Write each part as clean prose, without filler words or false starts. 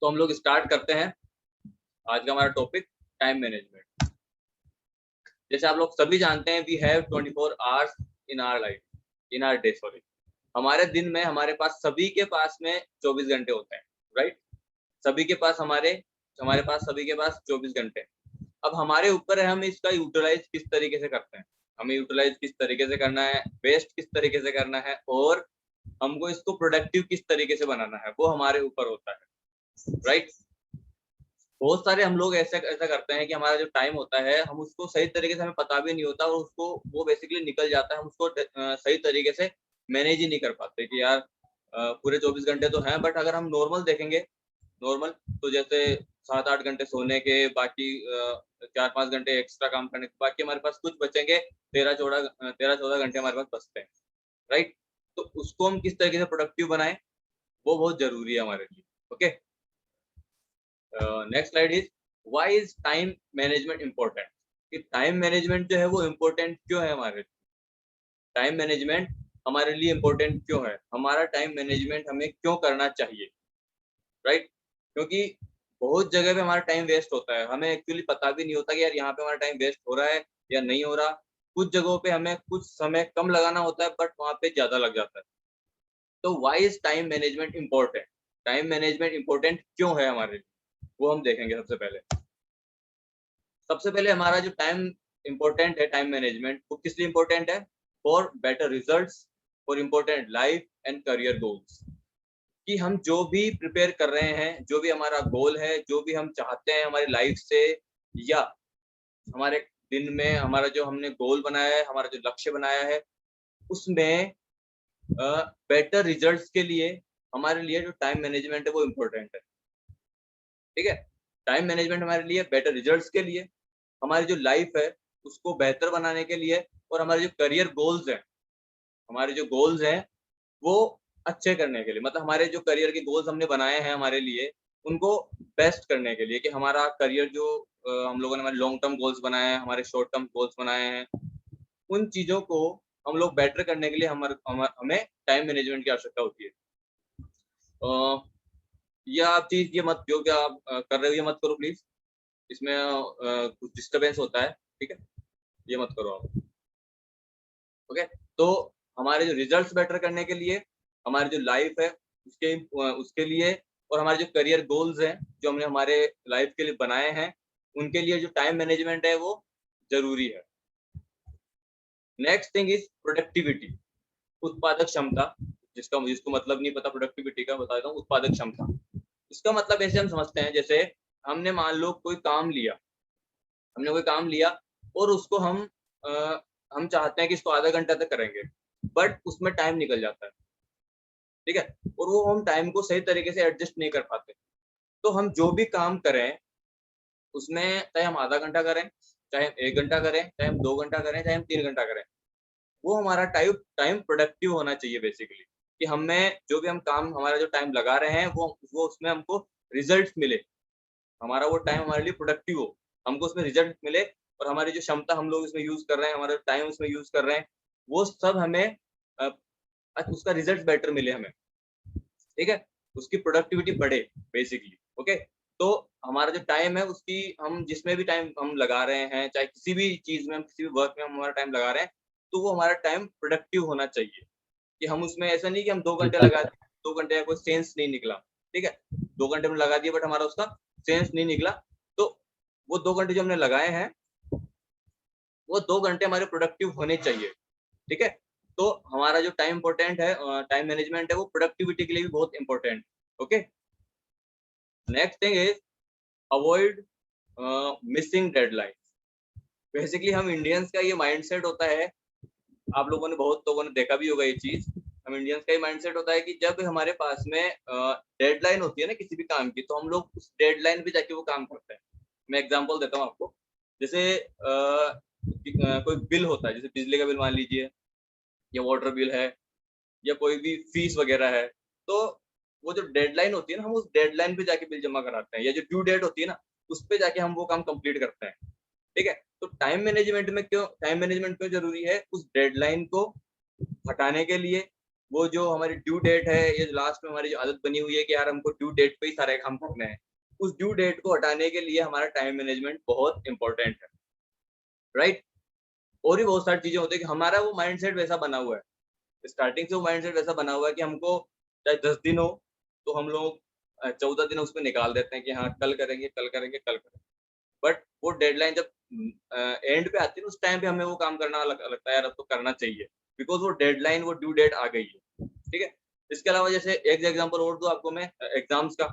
तो हम लोग स्टार्ट करते हैं आज का हमारा टॉपिक, टाइम मैनेजमेंट। जैसे आप लोग सभी जानते हैं, we have 24 hours in our life, in our day, sorry. हमारे दिन में हमारे पास सभी के पास में 24 घंटे होते हैं, राइट। सभी के पास हमारे पास सभी के पास 24 घंटे। अब हमारे ऊपर है हम इसका यूटिलाइज किस तरीके से करते हैं, हमें यूटिलाइज किस तरीके से करना है, वेस्ट किस तरीके से करना है, और हमको इसको प्रोडक्टिव किस तरीके से बनाना है, वो हमारे ऊपर होता है, राइट। बहुत सारे हम लोग ऐसा ऐसा करते हैं कि हमारा जो टाइम होता है हम उसको सही तरीके से हमें पता भी नहीं होता, और उसको वो बेसिकली निकल जाता है, हम उसको सही तरीके से मैनेज ही नहीं कर पाते कि यार पूरे 24 घंटे तो हैं, बट अगर हम नॉर्मल देखेंगे, नॉर्मल तो जैसे 7-8 घंटे सोने के, बाकी 4-5 घंटे एक्स्ट्रा काम करने के, बाकी हमारे पास कुछ बचेंगे, 13-14 घंटे हमारे पास बचते हैं, राइट। तो उसको हम किस तरीके से प्रोडक्टिव बनाएं, वो बहुत जरूरी है हमारे लिए। Okay, next slide is why is time management important. कि टाइम मैनेजमेंट जो है वो इम्पोर्टेंट क्यों है हमारे लिए, टाइम मैनेजमेंट हमारे लिए इम्पोर्टेंट क्यों है, हमारा टाइम मैनेजमेंट हमें क्यों करना चाहिए, राइट। क्योंकि बहुत जगह पे हमारा टाइम वेस्ट होता है, हमें एक्चुअली पता भी नहीं होता कि यार यहाँ पे हमारा टाइम वेस्ट हो रहा है या नहीं हो रहा। कुछ जगहों पे हमें कुछ समय कम लगाना होता है, बट वहाँ पे ज्यादा लग जाता है। तो why is time management important, time management important क्यों है हमारे लिए, वो हम देखेंगे। सबसे पहले हमारा जो टाइम इंपॉर्टेंट है, टाइम मैनेजमेंट, वो किस लिए इंपॉर्टेंट है? For better results, for important life and career goals. कि हम जो भी प्रिपेयर कर रहे हैं, जो भी हमारा गोल है, जो भी हम चाहते हैं हमारी लाइफ से, या हमारे दिन में हमारा जो हमने गोल बनाया है, हमारा जो लक्ष्य बनाया है, उसमें बेटर रिजल्ट्स के लिए हमारे लिए जो टाइम मैनेजमेंट है वो इम्पोर्टेंट है। ठीक है, टाइम मैनेजमेंट हमारे लिए बेटर रिजल्ट्स के लिए, हमारी जो लाइफ है उसको बेहतर बनाने के लिए, और हमारे जो करियर गोल्स हैं, हमारे जो गोल्स हैं वो अच्छे करने के लिए, मतलब हमारे जो करियर के गोल्स हमने बनाए हैं हमारे लिए, उनको बेस्ट करने के लिए, कि हमारा करियर जो हम लोगों ने हमारे लॉन्ग टर्म गोल्स बनाए हैं, हमारे शॉर्ट टर्म गोल्स बनाए हैं, उन चीजों को हम लोग बेटर करने के लिए हमें टाइम मैनेजमेंट की आवश्यकता होती है। ये आप चीज ये मत, जो क्या आप कर रहे हो ये मत करो प्लीज, इसमें कुछ डिस्टरबेंस होता है, ठीक है, ये मत करो आप। ओके, तो हमारे जो रिजल्ट्स बेटर करने के लिए, हमारी जो लाइफ है उसके लिए, और हमारे जो करियर गोल्स हैं जो हमने हमारे लाइफ के लिए बनाए हैं, उनके लिए जो टाइम मैनेजमेंट है वो जरूरी है। नेक्स्ट थिंग इज प्रोडक्टिविटी, उत्पादक क्षमता। जिसको मतलब नहीं पता प्रोडक्टिविटी का, बता देता हूँ। उत्पादक क्षमता, इसका मतलब ऐसे हम समझते हैं, जैसे हमने मान लो कोई काम लिया, हमने कोई काम लिया और उसको हम चाहते हैं कि इसको आधा घंटा तक करेंगे, बट उसमें टाइम निकल जाता है, ठीक है, और वो हम टाइम को सही तरीके से एडजस्ट नहीं कर पाते। तो हम जो भी काम करें उसमें, चाहे हम आधा घंटा करें, चाहे हम 1 घंटा करें, चाहे हम 2 घंटा करें, चाहे हम 3 घंटा करें, वो हमारा टाइम प्रोडक्टिव होना चाहिए बेसिकली। कि हमें जो भी हम काम, हमारा जो टाइम लगा रहे हैं वो उसमें हमको रिजल्ट मिले, हमारा वो टाइम हमारे लिए प्रोडक्टिव हो, हमको उसमें रिजल्ट मिले, और हमारी जो क्षमता हम लोग इसमें यूज कर रहे हैं, हमारा टाइम उसमें यूज कर रहे हैं, वो सब हमें उसका रिजल्ट बेटर मिले हमें, ठीक है, उसकी प्रोडक्टिविटी बढ़े बेसिकली। ओके, तो हमारा जो टाइम है उसकी, हम जिसमें भी टाइम हम लगा रहे हैं, चाहे किसी भी चीज में, हम किसी भी वर्क में हम हमारा टाइम लगा रहे हैं, तो वो हमारा टाइम प्रोडक्टिव होना चाहिए। कि हम उसमें ऐसा नहीं कि हम 2 घंटे लगा दिए, 2 घंटे का कोई सेंस नहीं निकला, ठीक है, 2 घंटे में लगा दिए बट हमारा उसका सेंस नहीं निकला, तो वो 2 घंटे जो हमने लगाए हैं, वो 2 घंटे हमारे प्रोडक्टिव होने चाहिए, ठीक है। तो हमारा जो टाइम इंपॉर्टेंट है, टाइम मैनेजमेंट है, वो प्रोडक्टिविटी के लिए भी बहुत important. Okay, next thing is avoid missing deadline. Basically हम इंडियंस का ये माइंडसेट होता है, आप लोगों ने, बहुत लोगों ने देखा भी होगा ये चीज, हम इंडियंस का ये माइंडसेट होता है कि जब हमारे पास में डेडलाइन होती है ना किसी भी काम की, तो हम लोग उस डेडलाइन पे जाके वो काम करते हैं। मैं एग्जांपल देता हूँ आपको, जैसे कोई बिल होता है, जैसे बिजली का बिल मान लीजिए, या वाटर बिल है, या कोई भी फीस वगैरह है, तो वो जो डेडलाइन होती है ना, हम उस डेडलाइन पे जाके बिल जमा कराते हैं, या जो ड्यू डेट होती है ना, उस पे जाके हम वो काम कंप्लीट करते हैं, ठीक है। तो टाइम मैनेजमेंट क्यों जरूरी है? उस डेडलाइन को हटाने के लिए, वो जो हमारी ड्यू डेट है, ये लास्ट में हमारी जो आदत बनी हुई है कि यार हमको ड्यू डेट पे ही सारे काम करने हैं, उस ड्यू डेट को हटाने के लिए हमारा टाइम मैनेजमेंट बहुत इंपॉर्टेंट है, राइट। और भी बहुत सारी चीजें होती है कि हमारा वो माइंडसेट वैसा बना हुआ है, स्टार्टिंग से वो माइंडसेट वैसा बना हुआ है कि हमको चाहे 10 दिन हो तो हम लोग 14 दिन उसमें निकाल देते हैं कि हाँ कल करेंगे कल करेंगे कल करेंगे। बट वो डेडलाइन जब एंड पे आती है उस टाइम पे हमें वो काम करना लगता है यार अब तो करना चाहिए, बिकॉज वो डेडलाइन, वो ड्यू डेट आ गई है, ठीक है। इसके अलावा जैसे एक एग्जांपल और दूं आपको मैं एग्जाम्स का।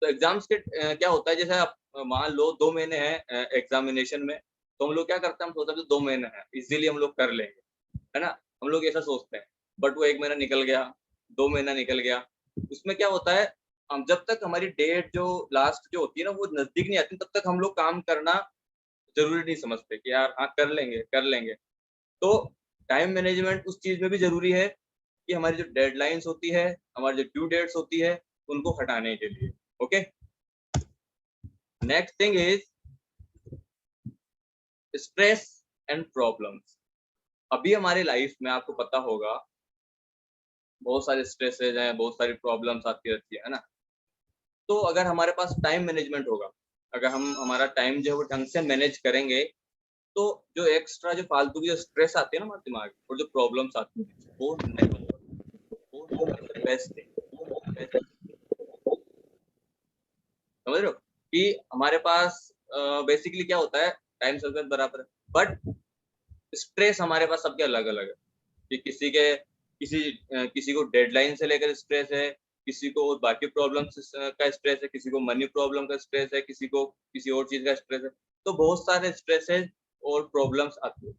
तो एग्जाम्स के क्या होता है, जैसे आप मान लो 2 महीने हैं एग्जामिनेशन में, तो हम लोग क्या करते हैं, हम सोचते हैं 2 महीने हैं इजीली हम लोग कर लेंगे, है ना, हम लोग ऐसा सोचते हैं। बट वो 1 महीना निकल गया, 2 महीना निकल गया, उसमें क्या होता है, हम जब तक हमारी डेट जो लास्ट जो होती है ना वो नजदीक नहीं आती, तब तक हम लोग काम करना जरूरी नहीं समझते कि यार हाँ कर लेंगे कर लेंगे। तो टाइम मैनेजमेंट उस चीज में भी जरूरी है कि हमारी जो डेडलाइंस होती है, हमारी जो ड्यू डेट्स होती है, उनको हटाने के लिए। Okay, next thing is stress and problems. अभी हमारी लाइफ में आपको पता होगा बहुत सारे स्ट्रेसेज हैं, बहुत सारी प्रॉब्लम्स आती रहती है ना। तो अगर हमारे पास टाइम मैनेजमेंट होगा, अगर हम हमारा टाइम जो है वो ढंग से मैनेज करेंगे, तो जो एक्स्ट्रा जो फालतू की जो स्ट्रेस आती है ना हमारे दिमाग में और जो प्रॉब्लम्स आती है वो नहीं, वो बेस्ट है, समझ रहे हो कि हमारे पास बेसिकली क्या होता है, टाइम सबके बराबर है, बट स्ट्रेस हमारे पास सबके अलग अलग है कि किसी को डेडलाइन से लेकर स्ट्रेस है, किसी को बाकी प्रॉब्लम्स का स्ट्रेस है, किसी को मनी प्रॉब्लम का स्ट्रेस है, किसी को किसी और चीज का स्ट्रेस है। तो बहुत सारे स्ट्रेस है और प्रॉब्लम्स आती है,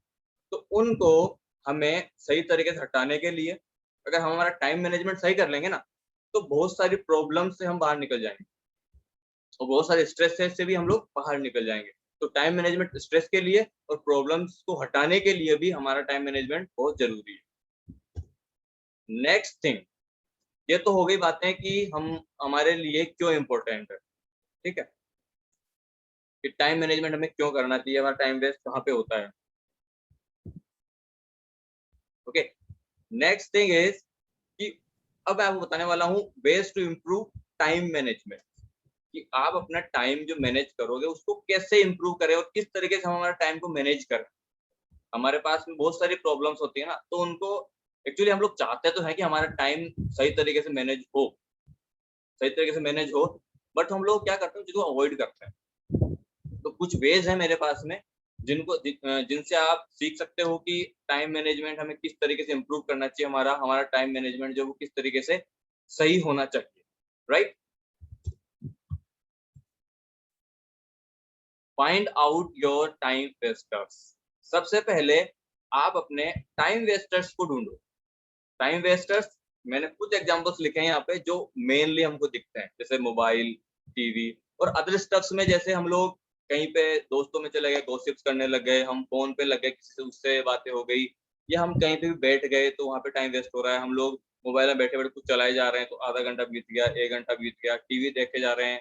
तो उनको हमें सही तरीके से हटाने के लिए अगर हम हमारा टाइम मैनेजमेंट सही कर लेंगे ना, तो बहुत सारी प्रॉब्लम से हम बाहर निकल जाएंगे और बहुत सारे स्ट्रेस से भी हम लोग बाहर निकल जाएंगे। तो टाइम मैनेजमेंट स्ट्रेस के लिए और प्रॉब्लम्स को हटाने के लिए भी हमारा टाइम मैनेजमेंट बहुत जरूरी है। नेक्स्ट थिंग, ये तो हो गई बातें कि हम हमारे लिए क्यों इम्पोर्टेंट है, ठीक है, कि टाइम मैनेजमेंट हमें क्यों करना चाहिए, हमारा टाइम वेस्ट कहाँ पे होता है। ओके, नेक्स्ट थिंग इज कि अब मैं आपको बताने वाला हूँ ways to improve time management, कि आप अपना टाइम जो मैनेज करोगे उसको कैसे इंप्रूव करें और किस तरीके से हम हमारा टाइम को मैनेज करें। हमारे पास में बहुत सारी प्रॉब्लम्स होती है ना, तो उनको एक्चुअली हम लोग चाहते तो है कि हमारा टाइम सही तरीके से मैनेज हो, सही तरीके से मैनेज हो, बट हम लोग क्या करते हैं, जिसको अवॉइड करते हैं। तो कुछ वेज है मेरे पास में जिनसे आप सीख सकते हो कि टाइम मैनेजमेंट हमें किस तरीके से इम्प्रूव करना चाहिए, हमारा हमारा टाइम मैनेजमेंट जो वो किस तरीके से सही होना चाहिए, right. Find out your time wasters. सबसे पहले आप अपने टाइम वेस्टर्स को ढूंढो। टाइम वेस्टर्स, मैंने कुछ एग्जांपल्स लिखे हैं यहाँ पे जो मेनली हमको दिखते हैं, जैसे मोबाइल, टीवी और अदर स्टफ्स में, जैसे हम लोग कहीं पे दोस्तों में चले गए, गॉसिप्स करने लग गए, हम फोन पे लग गए, किसी से उससे बातें हो गई, या हम कहीं पे भी बैठ गए तो वहाँ पे टाइम वेस्ट हो रहा है, हम लोग मोबाइल में बैठे बैठे कुछ चलाए जा रहे हैं तो आधा घंटा बीत गया, 1 घंटा बीत गया, टीवी देखे जा रहे हैं,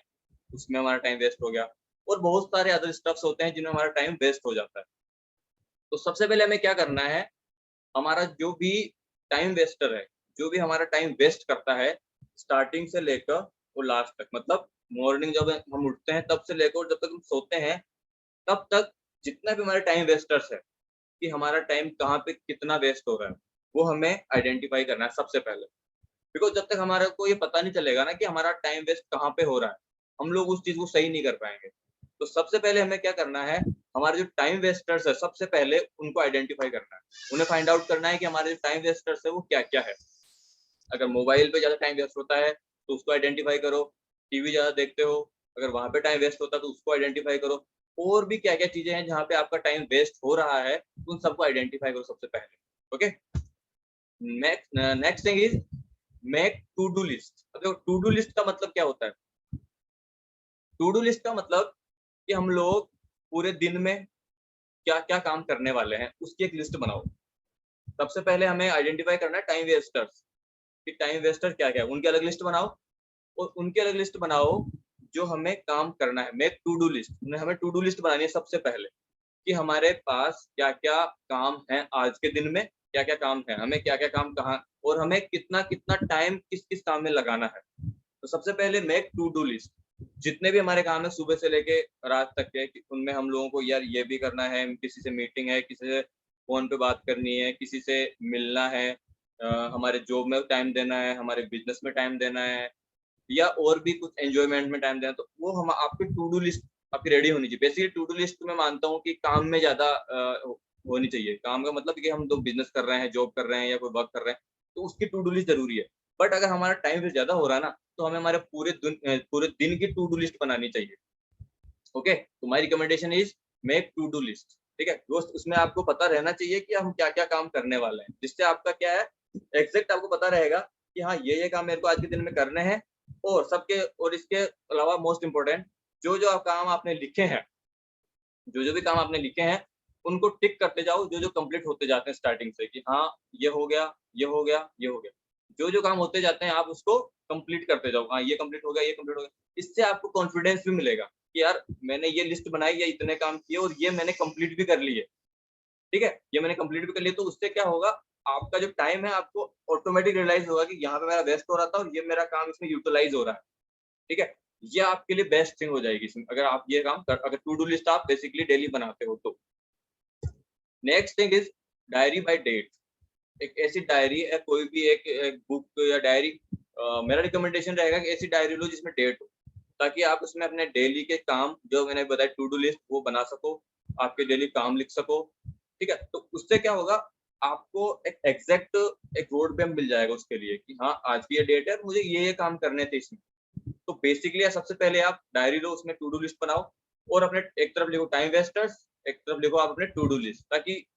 उसमें हमारा टाइम वेस्ट हो गया, और बहुत सारे अदर स्टफ्स होते हैं जिनमें हमारा टाइम वेस्ट हो जाता है। तो सबसे पहले हमें क्या करना है, हमारा जो भी टाइम वेस्टर है, जो भी हमारा टाइम वेस्ट करता है, स्टार्टिंग से लेकर वो लास्ट तक, मतलब मॉर्निंग जब हम उठते हैं तब से लेकर जब तक हम सोते हैं तब तक, जितना भी हमारे टाइम वेस्टर्स है कि हमारा टाइम कहाँ पे कितना वेस्ट हो रहा है, वो हमें आइडेंटिफाई करना है सबसे पहले। बिकॉज जब तक हमारे को ये पता नहीं चलेगा ना कि हमारा टाइम वेस्ट कहाँ पे हो रहा है, हम लोग उस चीज को सही नहीं कर पाएंगे। तो सबसे पहले हमें क्या करना है, हमारे जो टाइम वेस्टर्स है सबसे पहले उनको आइडेंटिफाई करना है, उन्हें फाइंड आउट करना है कि हमारे जो टाइम वेस्टर्स है वो क्या क्या है। अगर मोबाइल पे ज्यादा टाइम वेस्ट होता है तो उसको आइडेंटिफाई करो, टीवी ज्यादा देखते हो अगर वहां पे टाइम वेस्ट होता है तो उसको आइडेंटिफाई करो, और भी क्या क्या चीजें हैं जहाँ पे आपका टाइम वेस्ट हो रहा है उन सबको आइडेंटिफाई करो सबसे पहले। Okay, next thing is make to do list. अब देखो टू डू लिस्ट का मतलब क्या होता है, टू डू लिस्ट का मतलब कि हम लोग पूरे दिन में क्या क्या काम करने वाले हैं उसकी एक लिस्ट बनाओ। सबसे पहले हमें आइडेंटिफाई करना है टाइम वेस्टर्स, कि टाइम वेस्टर क्या क्या है, उनकी अलग लिस्ट बनाओ, और उनकी अलग लिस्ट बनाओ जो हमें काम करना है। मेक टू डू लिस्ट, हमें टू डू लिस्ट बनानी है सबसे पहले कि हमारे पास क्या क्या काम है आज के दिन में, क्या क्या काम है, हमें क्या क्या काम कहाँ और हमें कितना कितना टाइम किस किस काम में लगाना है। तो सबसे पहले मेक टू डू लिस्ट। जितने भी हमारे काम है सुबह से लेके रात तक के, उनमें हम लोगों को यार ये भी करना है, किसी से मीटिंग है, किसी से फोन पे बात करनी है, किसी से मिलना है, हमारे जॉब में टाइम देना है, हमारे बिजनेस में टाइम देना है, या और भी कुछ एंजॉयमेंट में टाइम देना, तो वो हम आपकी टू डू लिस्ट आपकी रेडी होनी चाहिए। बेसिकली टू डू लिस्ट मैं मानता हूँ कि काम में ज्यादा होनी चाहिए। काम का मतलब कि हम तो बिजनेस कर रहे हैं, जॉब कर रहे हैं या कोई वर्क कर रहे हैं, तो उसकी टू डू लिस्ट जरूरी है। बट अगर हमारा टाइम वेस्ट ज्यादा हो रहा है ना, तो हमें हमारे पूरे दिन की टू डू लिस्ट बनानी चाहिए। ओके, तो my recommendation is make to do list. ठीक है दोस्त, उसमें आपको पता रहना चाहिए कि हम क्या क्या काम करने वाले हैं, जिससे आपका क्या है, एग्जैक्ट आपको पता रहेगा कि हाँ ये काम मेरे को आज के दिन में करने हैं। और सबके और इसके अलावा मोस्ट इम्पोर्टेंट, जो जो काम आपने लिखे हैं, जो जो भी काम आपने लिखे हैं, उनको टिक करते जाओ, जो जो कंप्लीट होते जाते हैं स्टार्टिंग से, कि हाँ ये हो गया, ये हो गया, ये हो गया। जो जो काम होते जाते हैं आप उसको कंप्लीट करते जाओ, हाँ ये कंप्लीट हो गया, ये कंप्लीट हो गया। इससे आपको कॉन्फिडेंस भी मिलेगा कि यार मैंने ये लिस्ट बनाई, या इतने काम किए और ये मैंने कंप्लीट भी कर लिए। ठीक है, ये मैंने कंप्लीट भी कर लिया, तो उससे क्या होगा, आपका जो टाइम है आपको ऑटोमेटिक रियलाइज होगा कि यहाँ पे मेरा वेस्ट हो रहा था और ये मेरा काम इसमें यूटिलाइज हो रहा है। ठीक है, ये आपके लिए बेस्ट थिंग हो जाएगी इसमें, अगर आप ये काम कर, अगर टू डू लिस्ट आप बेसिकली डेली बनाते हो तो। Next thing is diary by date. एक ऐसी डायरी है, कोई भी एक बुक या डायरी, मेरा रिकमेंडेशन रहेगा कि ऐसी डायरी लो जिसमें डेट हो, ताकि आप उसमें अपने डेली के काम, जो मैंने बताया टू डू लिस्ट, वो बना सको, आपके डेली काम लिख सको। ठीक है, तो उससे क्या होगा, आपको एक एग्जैक्ट एक रोड मैप मिल जाएगा उसके लिए कि हाँ आज की ये डेट है, मुझे ये काम करने थे इसमें। तो बेसिकली सबसे पहले आप डायरी लो, उसमें टू डू लिस्ट बनाओ, और अपने एक तरफ लिखो टाइम वेस्टर्स, एक तरफ लिखो आप अपने टू डू लिस्ट, ताकि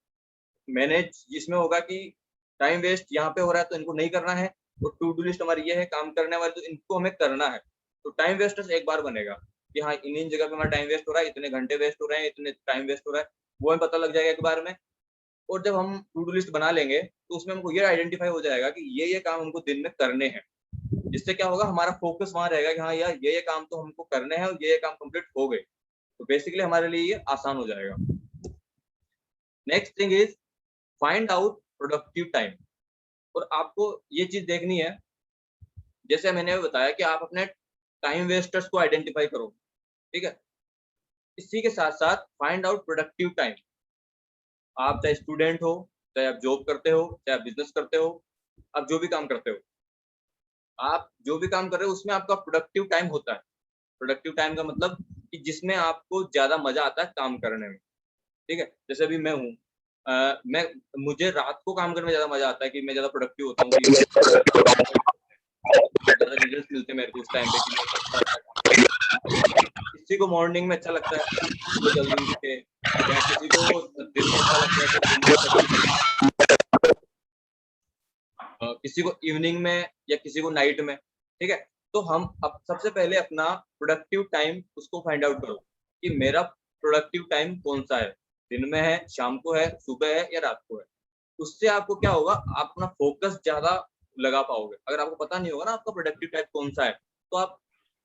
मैनेज इसमें होगा कि टाइम वेस्ट यहाँ पे हो रहा है तो इनको नहीं करना है, और टू डू लिस्ट हमारी ये है काम करने वाली, तो इनको हमें करना है। तो टाइम वेस्टर्स एक बार बनेगा कि हाँ इन जगह पे हमारा टाइम वेस्ट हो रहा है, इतने घंटे वेस्ट हो रहे हैं, इतने टाइम वेस्ट हो रहा है, वो हमें पता लग जाएगा एक बार में। और जब हम टू डू लिस्ट बना लेंगे तो उसमें हमको ये आइडेंटिफाई हो जाएगा कि ये काम हमको दिन में करने हैं। जिससे क्या होगा, हमारा फोकस वहां रहेगा कि हाँ यार ये काम तो हमको करने हैं और ये काम कंप्लीट हो गए, तो बेसिकली हमारे लिए ये आसान हो जाएगा। Next thing is find out productive time. और आपको ये चीज देखनी है, जैसे मैंने बताया कि आप अपने टाइम वेस्टर्स को आइडेंटिफाई करो। ठीक है, इसी के साथ साथ फाइंड आउट प्रोडक्टिव टाइम। आप चाहे स्टूडेंट हो, चाहे आप जॉब करते हो, चाहे आप बिजनेस करते हो, आप जो भी काम करते हो, आप जो भी काम कर रहे हो उसमें आपका प्रोडक्टिव टाइम होता है। प्रोडक्टिव टाइम का मतलब कि जिसमें आपको ज्यादा मजा आता है काम करने में। ठीक है, जैसे अभी मैं हूँ, मैं मुझे रात को काम करने में ज्यादा मजा आता है, कि मैं ज्यादा प्रोडक्टिव होता हूँ, ज्यादा रिजल्ट मिलते हैं मेरे को उस टाइम पे कि मैं अच्छा काम कर रहा हूँ। किसी को मॉर्निंग में अच्छा लगता है वो जल्दी उठे, या किसी को दिन में अच्छा लगता है तो दिन में अच्छा, किसी को इवनिंग में या किसी को नाइट में। ठीक है, तो हम अब सबसे पहले अपना प्रोडक्टिव टाइम उसको फाइंड आउट करो कि मेरा प्रोडक्टिव टाइम कौन सा है, दिन में है, शाम को है, सुबह है या रात को है। उससे आपको क्या होगा, आप अपना फोकस ज्यादा लगा पाओगे। अगर आपको पता नहीं होगा ना आपका प्रोडक्टिव टाइम कौन सा है, तो आप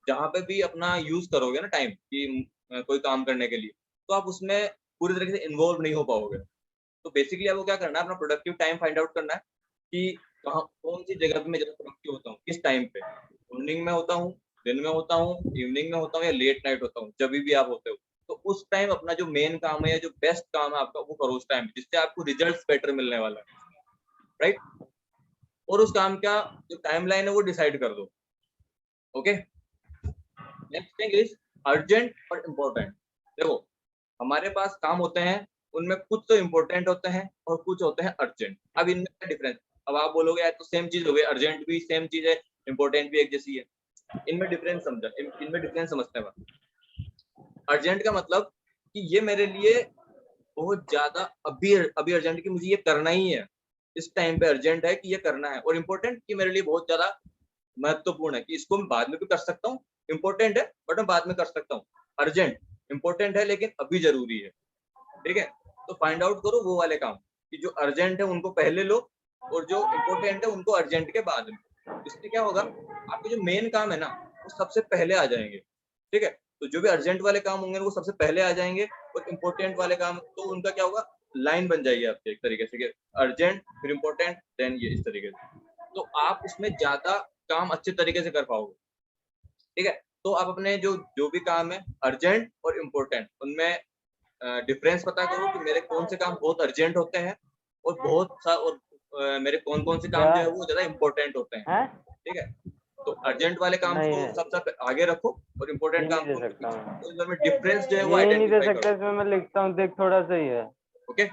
जहाँ पे भी अपना यूज करोगे ना टाइम कि कोई काम करने के लिए, तो आप उसमें पूरी तरीके से इन्वॉल्व नहीं हो पाओगे। तो बेसिकली आपको क्या करना है, अपना प्रोडक्टिव टाइम फाइंड आउट करना है कि कहाँ कौन सी जगह पे मैं ज्यादा प्रोडक्टिव होता हूँ, किस टाइम पे, मॉर्निंग में होता हूँ, दिन में होता हूँ, इवनिंग में होता हूँ, या लेट नाइट होता हूँ, जब भी आप होते हो। तो उस टाइम अपना जो मेन काम है या जो बेस्ट काम है आपका, वो करो उस टाइम, जिससे आपको रिजल्ट बेटर मिलने वाला है। राइट, और उस काम का जो टाइमलाइन है वो डिसाइड कर दो। Okay, next thing is urgent और इम्पोर्टेंट। देखो, हमारे पास काम होते हैं, उनमें कुछ तो इम्पोर्टेंट होते हैं और कुछ होते हैं अर्जेंट। अब इनमें क्या डिफरेंस, अब आप बोलोगे यार तो सेम चीज हो गई, अर्जेंट भी सेम चीज है, इम्पोर्टेंट भी एक जैसी है। इनमें डिफरेंस समझा, इनमें डिफरेंस समझते हैं। अर्जेंट का मतलब कि ये मेरे लिए बहुत ज्यादा अभी अभी अर्जेंट, कि मुझे ये करना ही है, इस टाइम पे अर्जेंट है कि ये करना है। और इम्पोर्टेंट कि मेरे लिए बहुत ज्यादा महत्वपूर्ण है, कि इसको मैं बाद में भी कर सकता हूँ, इम्पोर्टेंट है बट मैं बाद में कर सकता हूँ। अर्जेंट इम्पोर्टेंट है लेकिन अभी जरूरी है। ठीक है, तो फाइंड आउट करो वो वाले काम कि जो अर्जेंट है उनको पहले लो, और जो इम्पोर्टेंट है उनको अर्जेंट के बाद में। इससे क्या होगा, आपके जो मेन काम है ना वो सबसे पहले आ जाएंगे। ठीक है, तो जो भी अर्जेंट वाले काम होंगे वो सबसे पहले आ जाएंगे, और इम्पोर्टेंट वाले काम तो उनका क्या होगा, लाइन बन जाएगी आपके एक तरीके से, कि अर्जेंट फिर इम्पोर्टेंट देन ये, इस तरीके से। तो आप उसमें ज्यादा काम अच्छे तरीके से कर पाओगे। ठीक है, तो आप अपने जो जो भी काम है अर्जेंट और इम्पोर्टेंट, उनमें डिफरेंस पता करो कि मेरे कौन से काम बहुत अर्जेंट होते हैं और मेरे कौन कौन से काम क्या जो है वो ज्यादा इम्पोर्टेंट होते हैं। है? ठीक है, तो अर्जेंट वाले काम नहीं को है, सबसे आगे रखो और इम्पोर्टेंट ये काम नहीं दे को सकता पीछे, मैं, तो इनमें डिफरेंस जो है वो यही नहीं दे आइडेंटिफाई सकता, करो। इसमें मैं लिखता हूँ, देख थोड़ा सही है। ओके,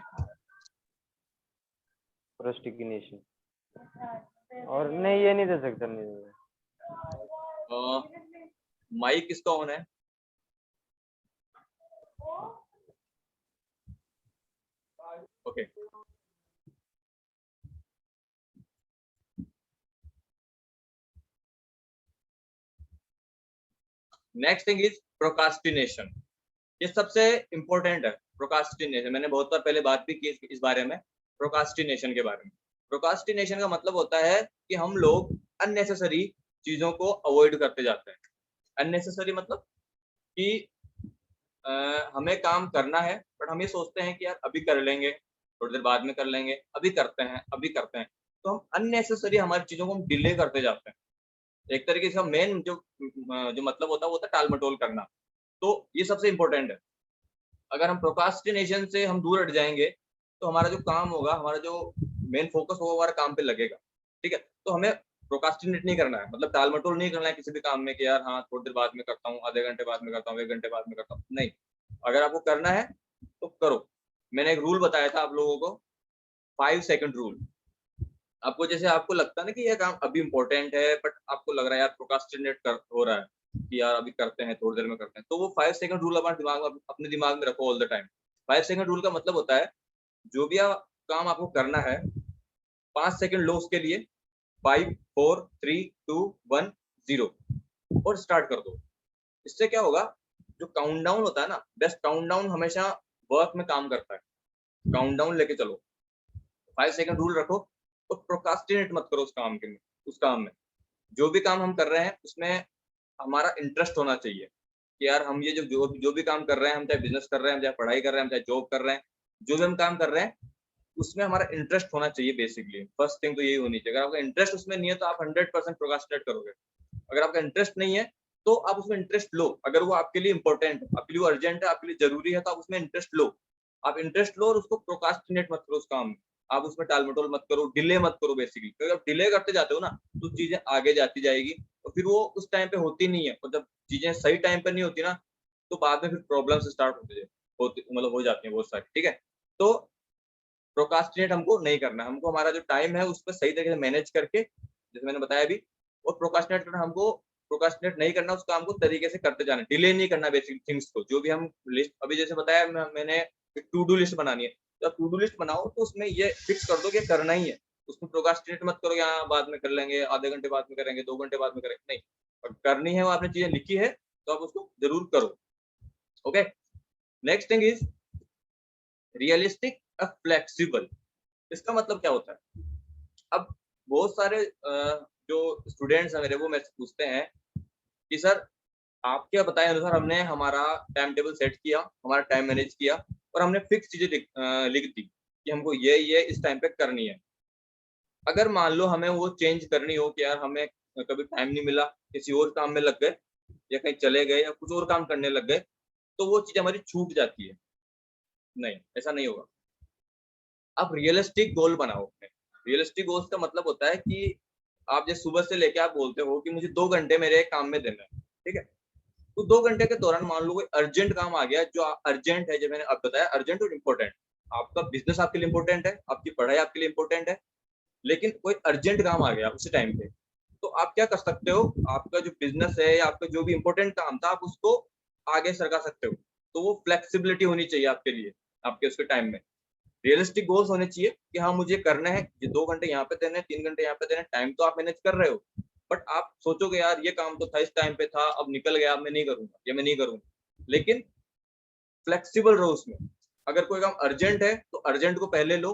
प्रोस्टिग्नेशन, और नहीं ये नहीं दे सकता, नहीं दे सकता। माइक किसका ऑन है? Okay, next thing is procrastination. ये सबसे इंपॉर्टेंट है प्रोकास्टिनेशन। मैंने बहुत बार पहले बात भी की इस बारे में, प्रोकास्टिनेशन के बारे में। प्रोकास्टिनेशन का मतलब होता है कि हम लोग अननेसेसरी चीजों को अवॉइड करते जाते हैं। अननेसेसरी मतलब कि हमें काम करना है बट हम ये सोचते हैं कि यार अभी कर लेंगे, थोड़ी देर बाद में कर लेंगे, अभी करते हैं, अभी करते हैं। तो हम अननेसेसरी हमारी चीजों को हम डिले करते जाते हैं। एक तरीके से मेन जो मतलब होता है वो होता है टाल मटोल करना। तो ये सबसे इंपॉर्टेंट है। अगर हम प्रोकास्टिनेशन से हम दूर हट जाएंगे तो हमारा जो काम होगा, हमारा जो मेन फोकस होगा, हमारा काम पे लगेगा। ठीक है, तो हमें प्रोकास्टिनेट नहीं करना है, मतलब टाल मटोल नहीं करना है किसी भी काम में कि यार हाँ थोड़ी देर बाद में करता हूँ, आधे घंटे बाद में करता हूँ, 1 घंटे बाद में करता हूँ। नहीं, अगर आपको करना है तो करो। मैंने एक रूल बताया था आप लोगों को, 5 सेकंड रूल। आपको जैसे आपको लगता है ना कि ये काम अभी इंपॉर्टेंट है बट आपको लग रहा है यार प्रोकास्टिनेट हो रहा है कि यार अभी करते हैं, थोड़ी देर में करते हैं, तो वो 5 सेकंड रूल अपने दिमाग में रखो all the time. 5 second rule का मतलब होता है जो भी काम आपको करना है 5 सेकंड लो उसके लिए, 5 4 3 2 1 0 और स्टार्ट कर दो। इससे क्या होगा, जो काउंटडाउन होता है ना, बेस्ट काउंटडाउन हमेशा वर्क में काम करता है। काउंटडाउन लेके चलो, 5 सेकंड रूल रखो और प्रोकास्टिनेट मत करो उस काम में। जो भी काम हम कर रहे हैं उसमें हमारा इंटरेस्ट होना चाहिए कि यार हम ये जो भी काम कर रहे हैं, हम चाहे बिजनेस कर रहे हैं, हम चाहे पढ़ाई कर रहे हैं, हम चाहे जॉब कर रहे हैं, जो भी हम काम कर रहे हैं उसमें हमारा इंटरेस्ट होना चाहिए। बेसिकली फर्स्ट थिंग तो यही होनी चाहिए। अगर आपका इंटरेस्ट उसमें नहीं है तो आप 100% प्रोकास्टिनेट करोगे। अगर आपका इंटरेस्ट नहीं है तो आप उसमें इंटरेस्ट लो। अगर वो आपके लिए इंपॉर्टेंट है, आपके लिए अर्जेंट है, आपके लिए जरूरी है, तो आप उसमें इंटरेस्ट लो। आप इंटरेस्ट लो और उसको प्रोकास्टिनेट मत करो उस काम में। आप उसमें टाल मटोल मत करो, डिले मत करो। बेसिकली क्योंकि आप डिले करते जाते हो ना तो चीजें आगे जाती जाएगी और फिर वो उस टाइम पे होती नहीं है। और जब चीजें सही टाइम पे नहीं होती ना तो बाद में फिर प्रॉब्लम स्टार्ट होती मतलब हो जाती है बहुत सारी। ठीक है, तो प्रोकास्टिनेट हमको नहीं करना। हमको हमारा जो टाइम है उस पर सही तरीके से मैनेज करके, जैसे मैंने बताया अभी, और प्रोकास्टिनेट करना हमको, प्रोकास्टिनेट नहीं करना, उस काम को तरीके से करते जाना, डिले नहीं करना बेसिक थिंग्स को। जो भी हम लिस्ट अभी जैसे बताया मैंने, टू डू लिस्ट बनानी है, तो टू डू लिस्ट बनाओ तो उसमें ये फिक्स कर दो कि करना ही है। उसमें प्रोकास्टिनेट मत करो, यहाँ बाद में कर लेंगे, आधे घंटे बाद में करेंगे, 2 घंटे बाद में करेंगे, नहीं। और करनी है, वो आपने चीजें लिखी है तो आप उसको जरूर करो। Okay, next thing is realistic flexible. इसका मतलब क्या होता है? अब बहुत सारे जो स्टूडेंट्स हैं मेरे, वो मेरे से पूछते हैं कि सर आपके बताए अनुसार हमने हमारा टाइम टेबल सेट किया, हमारा टाइम मैनेज किया और हमने फिक्स चीजें लिख दी कि हमको ये इस टाइम पे करनी है। अगर मान लो हमें वो चेंज करनी हो कि यार हमें कभी टाइम नहीं मिला, किसी और काम में लग गए या कहीं चले गए या कुछ और काम करने लग गए, तो वो चीज हमारी छूट जाती है। नहीं, ऐसा नहीं होगा। आप रियलिस्टिक गोल बनाओ अपने। रियलिस्टिक गोल्स का मतलब होता है कि आप जैसे सुबह से लेके आप बोलते हो कि मुझे 2 घंटे मेरे काम में देना है। ठीक है, तो 2 घंटे के दौरान मान लो कोई अर्जेंट काम आ गया, जो अर्जेंट है, जो मैंने अब बताया अर्जेंट और इम्पोर्टेंट। आपका बिजनेस आपके लिए इम्पोर्टेंट है, आपकी पढ़ाई आपके लिए इम्पोर्टेंट है, लेकिन कोई अर्जेंट काम आ गया उसी टाइम पे, तो आप क्या कर सकते हो? आपका जो बिजनेस है या आपका जो भी इम्पोर्टेंट काम था, आप उसको आगे सरका सकते हो। तो वो फ्लेक्सिबिलिटी होनी चाहिए आपके लिए, आपके उसके टाइम में। रियलिस्टिक गोल्स होने चाहिए कि हाँ मुझे करना है, ये 2 घंटे यहाँ पे देने, 3 घंटे यहाँ पे देने। टाइम तो आप मैनेज कर रहे हो बट आप सोचोगे यार ये काम तो था, इस टाइम पे था, अब निकल गया, अब मैं नहीं करूंगा, ये मैं नहीं करूंगा। लेकिन फ्लेक्सिबल रहो उसमें। अगर कोई काम अर्जेंट है तो अर्जेंट को पहले लो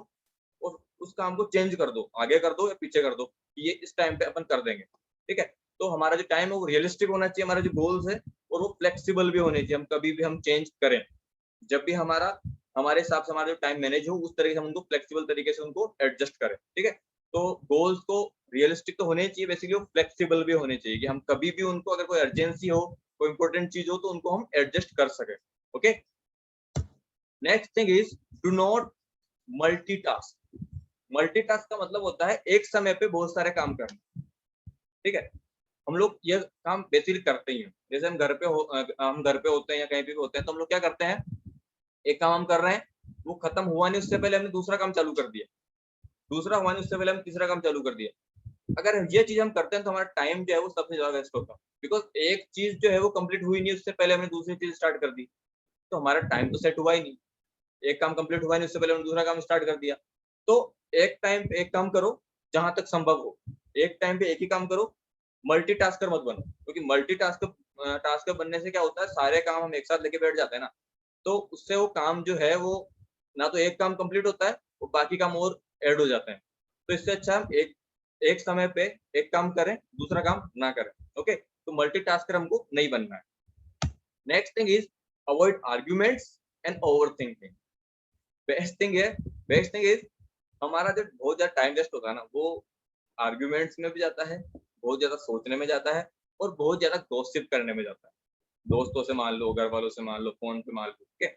और उस काम को चेंज कर दो, आगे कर दो या पीछे कर दो कि ये इस टाइम पे अपन कर देंगे। ठीक है, तो हमारा जो टाइम है वो रियलिस्टिक होना चाहिए, हमारा जो गोल्स है, और वो फ्लेक्सिबल भी होने चाहिए। हम कभी भी हम चेंज करें, जब भी हमारे हिसाब से हमारा जो टाइम मैनेज हो, उस तरीके से हम उनको फ्लेक्सिबल तरीके से उनको एडजस्ट करें। ठीक है, तो गोल्स को रियलिस्टिक तो होने चाहिए, बेसिकली वो फ्लेक्सिबल भी होने चाहिए कि हम कभी भी उनको, अगर कोई अर्जेंसी हो, कोई इंपॉर्टेंट चीज हो, तो उनको हम एडजस्ट कर सके। Okay, next thing is do not multitask. Multitask का मतलब होता है एक समय पे बहुत सारे काम करना। ठीक है, हम लोग ये काम बेसिकली करते ही हैं। जैसे हम घर पे होते हैं या कहीं पे भी होते हैं, तो हम लोग क्या करते हैं, एक काम हम कर रहे हैं, वो खत्म हुआ नहीं उससे पहले हमने दूसरा काम चालू कर दिया, दूसरा हुआ नहीं उससे पहले हम तीसरा काम चालू कर दिया। अगर ये चीज हम करते हैं तो हमारा टाइम जो है वो सबसे ज्यादा वेस्ट होता है, बिकॉज एक चीज जो है वो कंप्लीट हुई नहीं उससे पहले हमने दूसरी चीज स्टार्ट कर दी, तो हमारा टाइम तो सेट हुआ ही नहीं। एक काम कंप्लीट हुआ नहीं उससे पहले हमने दूसरा काम स्टार्ट कर दिया। तो एक टाइम पे एक काम करो जहां तक संभव हो, एक टाइम पे एक ही काम करो, मल्टीटास्कर मत बनो, क्योंकि टास्कर बनने से क्या होता है, सारे काम हम एक साथ लेके बैठ जाते हैं ना, तो उससे वो काम जो है वो ना तो एक काम कंप्लीट होता है, वो बाकी काम और ऐड हो जाते हैं। तो इससे अच्छा हम एक एक समय पे एक काम करें, दूसरा काम ना करें। ओके, तो मल्टीटास्कर हमको नहीं बनना है। Next thing is avoid arguments and over thinking. Best thing is हमारा जो बहुत ज्यादा टाइम वेस्ट होता है ना, वो आर्ग्यूमेंट्स में भी जाता है, बहुत ज्यादा सोचने में जाता है, और बहुत ज्यादा गॉसिप करने में जाता है। दोस्तों से मान लो, घर वालों से मान लो, फोन पे मान लो। ठीक है,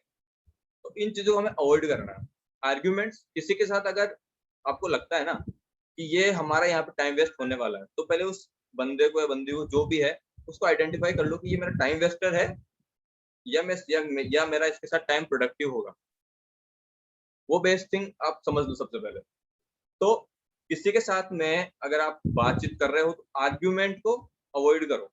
तो इन चीजों को हमें अवॉइड करना है। आर्ग्यूमेंट्स किसी के साथ अगर आपको लगता है ना कि ये हमारा यहाँ पे टाइम वेस्ट होने वाला है, तो पहले उस बंदे को या बंदी को जो भी है उसको आइडेंटिफाई कर लो कि ये मेरा टाइम वेस्टर है या मेरा इसके साथ टाइम प्रोडक्टिव होगा। वो बेस्ट थिंग आप समझ लो सबसे पहले। तो किसी के साथ में अगर आप बातचीत कर रहे हो तो आर्ग्यूमेंट को अवॉइड करो,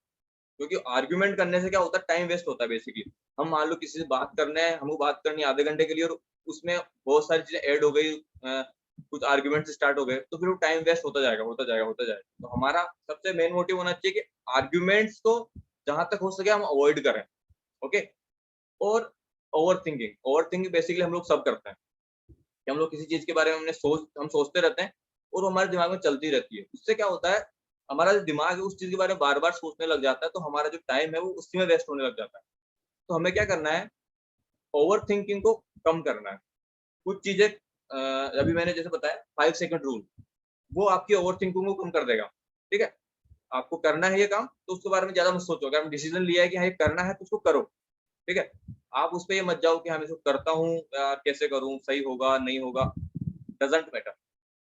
क्योंकि आर्ग्यूमेंट करने से क्या होता है, टाइम वेस्ट होता है बेसिकली। हम मान लो किसी से बात करने है, हमको बात करनी है आधे घंटे के लिए, और उसमें बहुत सारी चीजें ऐड हो गई, कुछ आर्ग्यूमेंट स्टार्ट हो गए, तो फिर वो टाइम वेस्ट होता जाएगा होता जाएगा होता जाएगा। तो हमारा सबसे मेन मोटिव होना चाहिए कि आर्ग्यूमेंट्स को जहां तक हो सके हम अवॉइड करें। ओके, और ओवर थिंकिंग बेसिकली हम लोग सब करते हैं कि हम लोग किसी चीज के बारे में हम सोचते रहते हैं, और वो हमारे दिमाग में चलती रहती है। उससे क्या होता है, हमारा जो दिमाग है उस चीज के बारे में बार बार सोचने लग जाता है, तो हमारा जो टाइम है वो उसी में वेस्ट होने लग जाता है। तो हमें क्या करना है, ओवर थिंकिंग को कम करना है। कुछ चीजें अभी मैंने जैसे बताया 5 सेकंड रूल, वो आपकी ओवर थिंकिंग को कम कर देगा। ठीक है, आपको करना है ये काम, तो उसके बारे में ज्यादा मत सोचो। अगर हम डिसीजन लिया है कि हाँ ये करना है, तो उसको करो। ठीक है, आप उस पर ये मत जाओ कि हाँ मैं इसको करता हूँ या कैसे करूँ, सही होगा नहीं होगा, डजेंट मैटर।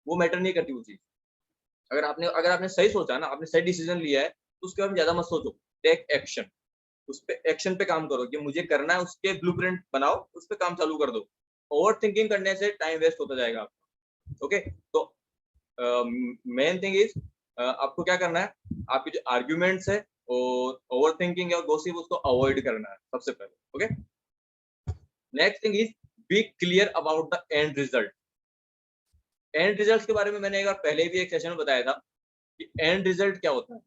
वो मैटर नहीं करती वो चीज। अगर आपने सही सोचा ना, आपने सही डिसीजन लिया है, तो उसके बाद ज्यादा मत सोचो, टेक एक्शन। उस पे एक्शन पे काम करो कि मुझे करना है, उसके ब्लूप्रिंट बनाओ, उस पे काम चालू कर दो। ओवर थिंकिंग करने से टाइम वेस्ट होता जाएगा आपका। ओके, तो मेन थिंग इज आपको क्या करना है, आपकी जो आर्ग्यूमेंट्स है और ओवर थिंकिंग और गॉसिप, उसको अवॉइड करना है सबसे पहले। Okay, next thing is be clear about the end result. End result के बारे में मैंने एक बार पहले भी एक सेशन में बताया था कि एंड रिजल्ट क्या होता है।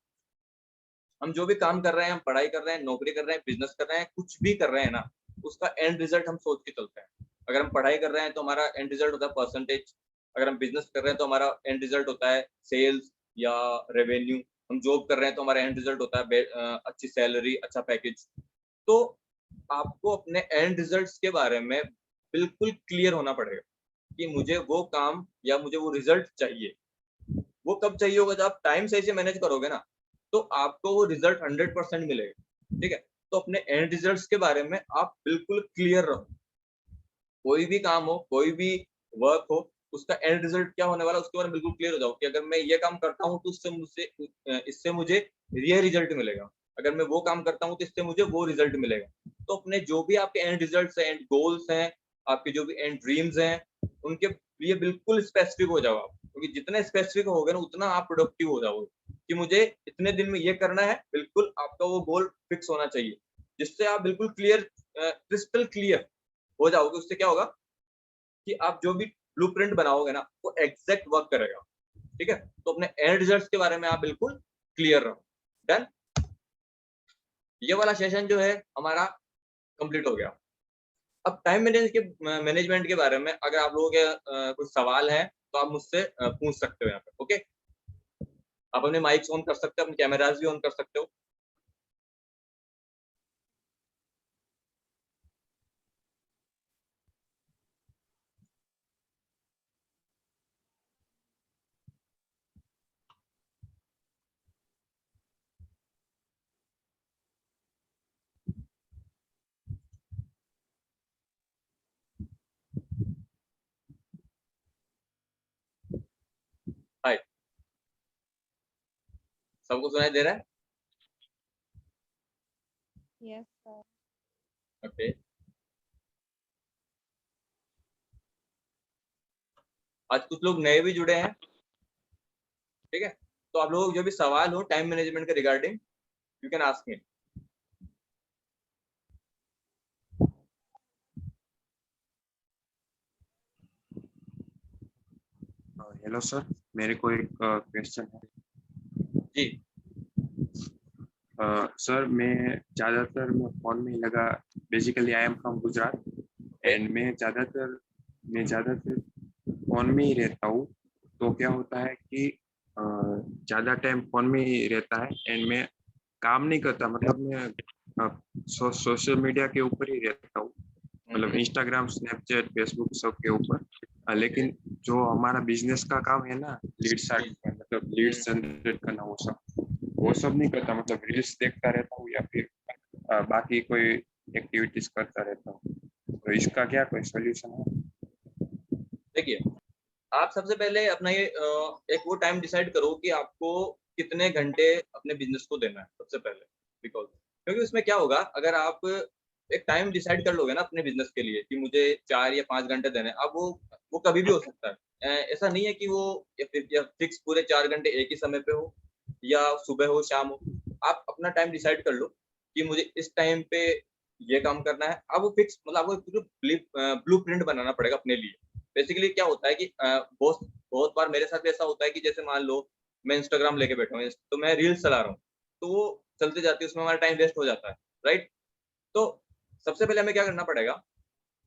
हम जो भी काम कर रहे हैं, हम पढ़ाई कर रहे हैं, नौकरी कर रहे हैं, बिजनेस कर रहे हैं, कुछ भी कर रहे हैं ना, उसका एंड रिजल्ट हम सोच के चलते हैं। अगर हम पढ़ाई कर रहे हैं तो हमारा एंड रिजल्ट होता है परसेंटेज, अगर हम बिजनेस कर रहे हैं तो हमारा एंड रिजल्ट होता है सेल्स या रेवेन्यू, हम जॉब कर रहे हैं तो हमारा एंड रिजल्ट होता है अच्छी सैलरी, अच्छा पैकेज। तो आपको अपने एंड रिजल्ट्स के बारे में बिल्कुल क्लियर होना पड़ेगा कि मुझे वो काम या मुझे वो रिजल्ट चाहिए। वो कब चाहिए होगा, जब आप टाइम सही से मैनेज करोगे ना, तो आपको वो रिजल्ट 100% मिलेगा। ठीक है, तो अपने एंड रिजल्ट्स के बारे में आप बिल्कुल क्लियर रहो। कोई भी काम हो, कोई भी वर्क हो, उसका एंड रिजल्ट क्या होने वाला है उसके बारे में बिल्कुल क्लियर हो जाओ कि अगर मैं ये काम करता हूँ तो इससे मुझे ये रिजल्ट मिलेगा, अगर मैं वो काम करता हूँ तो इससे मुझे वो रिजल्ट मिलेगा। तो अपने जो भी आपके एंड रिजल्ट्स हैं, एंड गोल्स हैं, आपके जो भी एंड ड्रीम्स हैं, उनके लिए बिल्कुल स्पेसिफिक हो जाओ आप, क्योंकि जितने स्पेसिफिक होगे ना उतना आप प्रोडक्टिव हो जाओगे कि मुझे इतने दिन में ये करना है। बिल्कुल आपका वो गोल फिक्स होना चाहिए, जिससे आप बिल्कुल क्रिस्टल क्लियर हो जाओगे। उससे क्या होगा कि आप जो भी ब्लूप्रिंट बनाओगे ना, वो एग्जैक्ट वर्क करेगा। ठीक है, तो अपने एंड रिजल्ट्स के बारे में आप बिल्कुल क्लियर रहो। डन, ये वाला सेशन जो है हमारा कंप्लीट हो गया। अब टाइम मैनेजमेंट के बारे में अगर आप लोगों के कुछ सवाल है तो आप मुझसे पूछ सकते हो यहाँ पे। ओके, आप अपने माइक्स ऑन कर सकते हो, अपने कैमराज भी ऑन कर सकते हो। सबको सुनाई दे रहा है? Yes, sir. ओके, आज कुछ लोग नए भी जुड़े हैं, ठीक है? तो आप लोग जो भी सवाल हो टाइम मैनेजमेंट के regarding, you can ask me. Hello sir, मेरे को एक क्वेश्चन है। जी, सर मैं ज़्यादातर मैं फ़ोन में ही लगा, basically I am from Gujarat and मैं ज़्यादातर फ़ोन में ही रहता हूँ। तो क्या होता है कि ज़्यादा टाइम फ़ोन में ही रहता है एंड मैं काम नहीं करता, मतलब मैं सोशल मीडिया के ऊपर ही रहता हूँ, मतलब इंस्टाग्राम, स्नैपचैट, फेसबुक सब के ऊपर। लेकिन जो हमारा बिजनेस का काम है ना, मतलब लीड्स जनरेट करना, वो सब नहीं करता, मतलब रील्स देखता रहता हूँ या फिर बाकी कोई एक्टिविटीज करता रहता हूँ। तो इसका क्या कोई सॉल्यूशन है? देखिए, आप सबसे पहले अपना ये एक वो टाइम डिसाइड करो कि आपको कितने घंटे अपने बिजनेस को देना है सबसे पहले। बिकॉज क्योंकि उसमें क्या होगा, अगर आप एक टाइम डिसाइड कर लोगे ना अपने बिजनेस के लिए कि मुझे 4 या 5 घंटे देने हैं, अब वो कभी भी हो सकता है। ऐसा नहीं है कि वो या फिक्स पूरे 4 घंटे एक ही समय पे हो या सुबह हो शाम हो। आप अपना टाइम डिसाइड कर लो कि मुझे इस टाइम पे ये काम करना है। अब वो फिक्स, मतलब आपको ब्लूप्रिंट बनाना पड़ेगा अपने लिए। बेसिकली क्या होता है कि बहुत बार मेरे साथ भी ऐसा होता है कि जैसे मान लो मैं इंस्टाग्राम लेके बैठा हूँ, तो मैं रील्स चला रहा हूँ, तो वो चलते जाती है, उसमें हमारा टाइम वेस्ट हो जाता है, राइट? तो सबसे पहले हमें क्या करना पड़ेगा,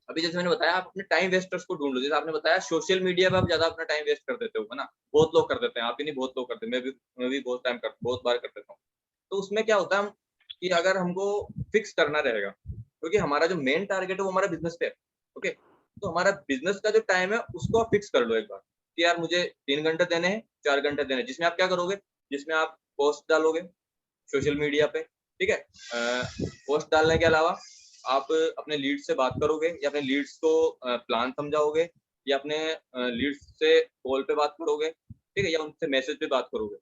अभी जैसे मैंने बताया, आप अपने टाइम वेस्टर्स को ढूंढ लो। जैसे आपने बताया सोशल मीडिया पे आप ज्यादा अपना टाइम वेस्ट कर देते हो, है ना? बहुत लोग कर देते हैं, आप ही नहीं, बहुत लोग करते हैं, मैं भी बहुत बार कर देता हूँ। तो उसमें क्या होता है कि अगर हमको फिक्स करना रहेगा, क्योंकि हमारा जो मेन टारगेट है वो हमारा बिजनेस पे है, ओके? तो हमारा बिजनेस का जो टाइम है उसको आप फिक्स कर लो एक बार कि यार मुझे 3 घंटे देने हैं, 4 घंटे देने हैं, जिसमें आप क्या करोगे, जिसमें आप पोस्ट डालोगे सोशल मीडिया पे, ठीक है? पोस्ट डालने के अलावा आप अपने लीड्स से बात करोगे या अपने लीड्स को प्लान समझाओगे या अपने लीड्स से कॉल पे बात करोगे, ठीक है? या उनसे मैसेज पे बात करोगे।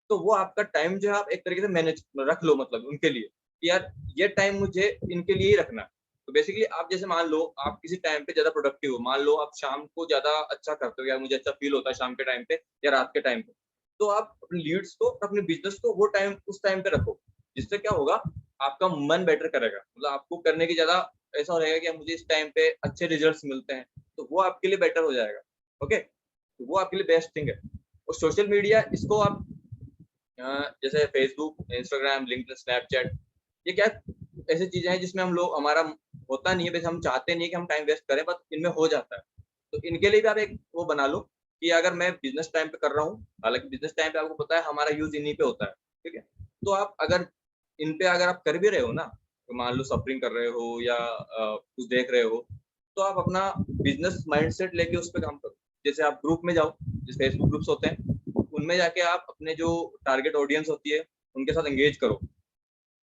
तो वो आपका टाइम जो है आप एक तरीके से मैनेज रख लो, मतलब उनके लिए कि यार ये टाइम मुझे इनके लिए ही रखना है। तो बेसिकली आप जैसे मान लो आप किसी टाइम पे ज्यादा प्रोडक्टिव हो, मान लो आप शाम को ज्यादा अच्छा करते हो, यार मुझे अच्छा फील होता है शाम के टाइम पे या रात के टाइम पे, तो आप अपने लीड्स को, अपने बिजनेस को वो टाइम, उस टाइम पे रखो। जिससे क्या होगा, आपका मन बेटर करेगा, मतलब आपको करने की ज्यादा ऐसा रहेगा कि मुझे इस टाइम पे अच्छे रिजल्ट्स मिलते हैं, तो वो आपके लिए बेटर हो जाएगा, ओके? तो वो आपके लिए बेस्ट थिंग है। और सोशल मीडिया, इसको आप जैसे फेसबुक, इंस्टाग्राम, लिंक्डइन, स्नैपचैट, ये क्या ऐसी चीजें हैं जिसमें हम लोग, हमारा होता नहीं है, वैसे हम चाहते नहीं है कि हम टाइम वेस्ट करें, बट इनमें हो जाता है। तो इनके लिए भी आप एक वो बना लो कि अगर मैं बिजनेस टाइम पे कर रहा हूँ, हालांकि बिजनेस टाइम पे आपको पता है हमारा यूज इन्हीं पे होता है, ठीक है? तो आप अगर इन पे अगर आप कर भी रहे हो ना, तो मान लो सफरिंग कर रहे हो या कुछ देख रहे हो, तो आप अपना बिजनेस माइंडसेट लेके उस पर काम करो। जैसे आप ग्रुप में जाओ, जैसे फेसबुक ग्रुप्स होते हैं, उनमें जाके आप अपने जो टारगेट ऑडियंस होती है उनके साथ एंगेज करो।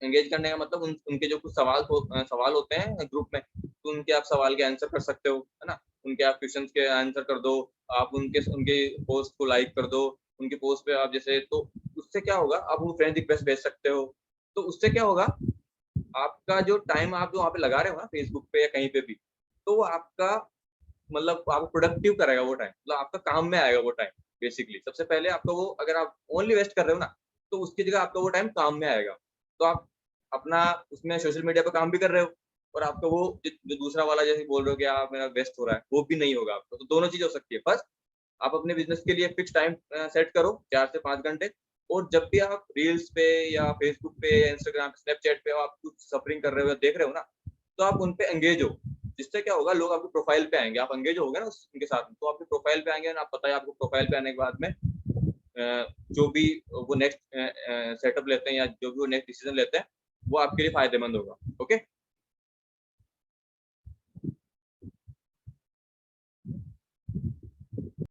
एंगेज करने का मतलब उनके जो कुछ सवाल होते हैं ग्रुप में, तो उनके आप सवाल के आंसर कर सकते हो, है ना? उनके आप क्वेश्चंस के आंसर कर दो, आप उनके पोस्ट को लाइक कर दो, उनके पोस्ट पे आप जैसे, तो उससे क्या होगा, आप वो फ्रेंड रिक्वेस्ट भेज सकते हो। तो उससे क्या होगा, आपका जो टाइम आप जो वहाँ पे लगा रहे हो ना फेसबुक पे या कहीं पे भी, तो वो आपका, मतलब आपको प्रोडक्टिव करेगा वो टाइम, मतलब आपका काम में आएगा वो टाइम। बेसिकली सबसे पहले आपका वो, अगर आप ओनली वेस्ट कर रहे हो ना, तो उसकी जगह आपका वो टाइम काम में आएगा। तो आप अपना उसमें सोशल मीडिया पे काम भी कर रहे हो और आपका वो जो दूसरा वाला जैसे बोल रहे हो कि आप मेरा वेस्ट हो रहा है, वो भी नहीं होगा आपका। तो दोनों चीज हो सकती है। फर्स्ट, आप अपने बिजनेस के लिए फिक्स टाइम सेट करो 4 से 5 घंटे, और जब भी आप रील्स पे या फेसबुक पे या इंस्टाग्राम, स्नैपचैट पे आप कुछ सफरिंग कर रहे हो या देख रहे हो ना, तो आप उन पे एंगेज हो। जिससे क्या होगा, लोग आपके प्रोफाइल पे आएंगे, आप एंगेज होगे ना उनके साथ, तो आपके प्रोफाइल पे आएंगे ना, आप पता है आपको प्रोफाइल पे आने के बाद में जो भी वो नेक्स्ट सेटअप लेते हैं या जो भी वो नेक्स्ट डिसीजन लेते हैं, वो आपके लिए फायदेमंद होगा, ओके?